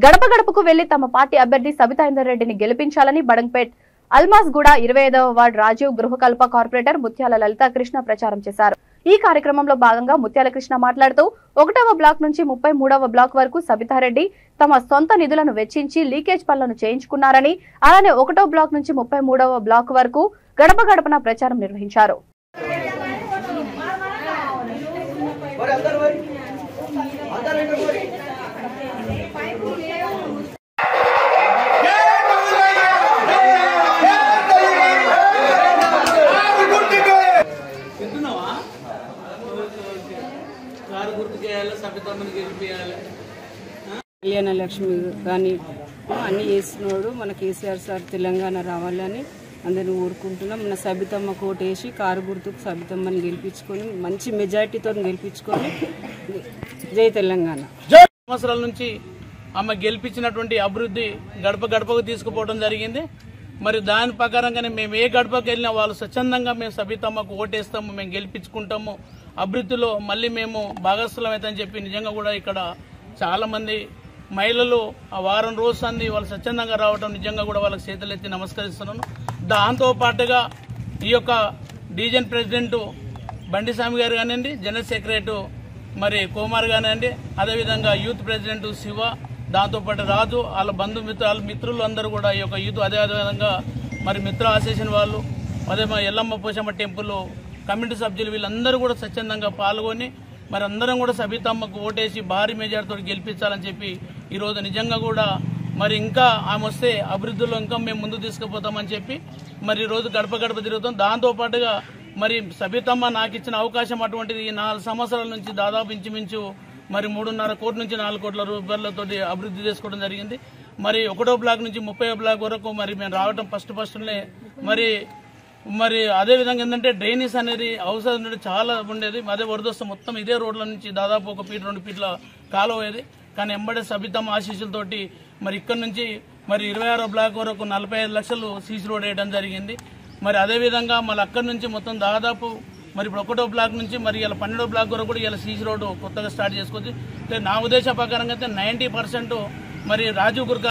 గడప గడపకు వెళ్లి తమ పార్టీ అభ్యర్థి సబితా ఇందర్ రెడ్డిని గెలిపించాలని బడంగ్పేట్ అల్మాస్ గూడ 25వ వార్డు రాజీవ్ గృహకల్ప కార్పొరేటర్ ముత్యాల లలిత కృష్ణ ప్రచారం చేశారు। ఈ కార్యక్రమంలో భాగంగా ముత్యాల కృష్ణ మాట్లాడుతూ 1వ బ్లాక్ నుంచి 33వ బ్లాక్ వరకు సబితారెడ్డి తమ సొంత నిధులను వెచ్చించి లీకేజ్ పనులను చేయించుకున్నారని, అలానే 1వ బ్లాక్ నుంచి 33వ బ్లాక్ వరకు గడప గడపన ప్రచారం నిర్వహించారు। కళ్యాణ లక్ష్మి కానీ అన్ని చేసినోడు మన కేసీఆర్ సార్ తెలంగాణ రావాలని అందరిని కోరుకుంటున్నాం। మన సబితమ్మ కోటేసి కారు గుర్తుకు సబితమ్మని గెలిపించుకొని మంచి మెజారిటీతో గెలిపించుకొని జై తెలంగాణ। సంవత్సరాల నుంచి ఆమె గెలిపించినటువంటి అభివృద్ధి గడప గడపకు తీసుకుపోవడం జరిగింది। మరి దాని ప్రకారంగానే మేము ఏ గడపకు వెళ్ళినా వాళ్ళు స్వచ్ఛందంగా మేము సబితమ్మకు ఓటేస్తాము, మేము గెలిపించుకుంటాము, అభివృద్ధిలో మళ్ళీ మేము భాగస్వామ్యమని చెప్పి నిజంగా కూడా ఇక్కడ చాలా మంది మహిళలు ఆ వారం రోజు అంది వాళ్ళు స్వచ్ఛందంగా రావడం నిజంగా కూడా వాళ్ళకి చేతులెత్తి నమస్కరిస్తున్నాను। దాంతో పాటుగా ఈ యొక్క డివిజన్ ప్రెసిడెంట్ బండిస్వామి గారు కానివ్వండి, జనరల్ సెక్రటరీ మరి కుమార్ కానివ్వండి, అదేవిధంగా యూత్ ప్రెసిడెంట్ శివ, దాంతోపాటు రాజు, వాళ్ళ బంధుమిత్రులు మిత్రులు అందరూ కూడా ఈ యొక్క యూత్, అదేవిధంగా మరి మిత్ర అసోసియేషన్ వాళ్ళు, అదే మా ఎల్లమ్మ పోషమ్మ టెంపుల్ కమిటీ సభ్యులు వీళ్ళందరూ కూడా స్వచ్ఛందంగా పాల్గొని మరి అందరం కూడా సబితమ్మకు ఓటేసి భారీ మెజార్టీతో గెలిపించాలని చెప్పి ఈరోజు నిజంగా కూడా మరి ఇంకా ఆమె వస్తే అభివృద్ధిలో ఇంకా మేము ముందుకు తీసుకుపోతామని చెప్పి మరి ఈరోజు గడప గడప తిరుగుతాం। దాంతోపాటుగా మరి సబితమ్మ నాకు ఇచ్చిన అవకాశం అటువంటిది 4 సంవత్సరాల నుంచి దాదాపు ఇంచుమించు మరి 3.5 కోట్ల నుంచి 4 కోట్ల రూపాయలతో అభివృద్ధి చేసుకోవడం జరిగింది। మరి 1వ బ్లాక్ నుంచి 30వ బ్లాక్ వరకు మరి మేము రావడం ఫస్ట్నే మరి అదేవిధంగా ఏంటంటే డ్రైనేజ్ అనేది అవసరం చాలా ఉండేది। అదే వరదొస్తే మొత్తం ఇదే రోడ్ల నుంచి దాదాపు 1 ఫీట్ 2 ఫీట్ల కాలువ అయ్యేది। కానీ ఎంబడే సబితమ్మ ఆశీస్సులతోటి మరి ఇక్కడ నుంచి మరి 26వ బ్లాక్ వరకు 45 లక్షలు సీసీ రోడ్ వేయడం జరిగింది। మరి అదేవిధంగా మళ్ళీ అక్కడి నుంచి మొత్తం దాదాపు మరి ఇప్పుడు 1వ బ్లాక్ నుంచి మరి ఇలా 12వ బ్లాక్ వరకు కూడా ఇలా సీసీ రోడ్డు కొత్తగా స్టార్ట్ చేసుకోవచ్చు। నా ఉద్దేశ ప్రకారంగా అయితే 90% మరి రాజీవ్ గుర్క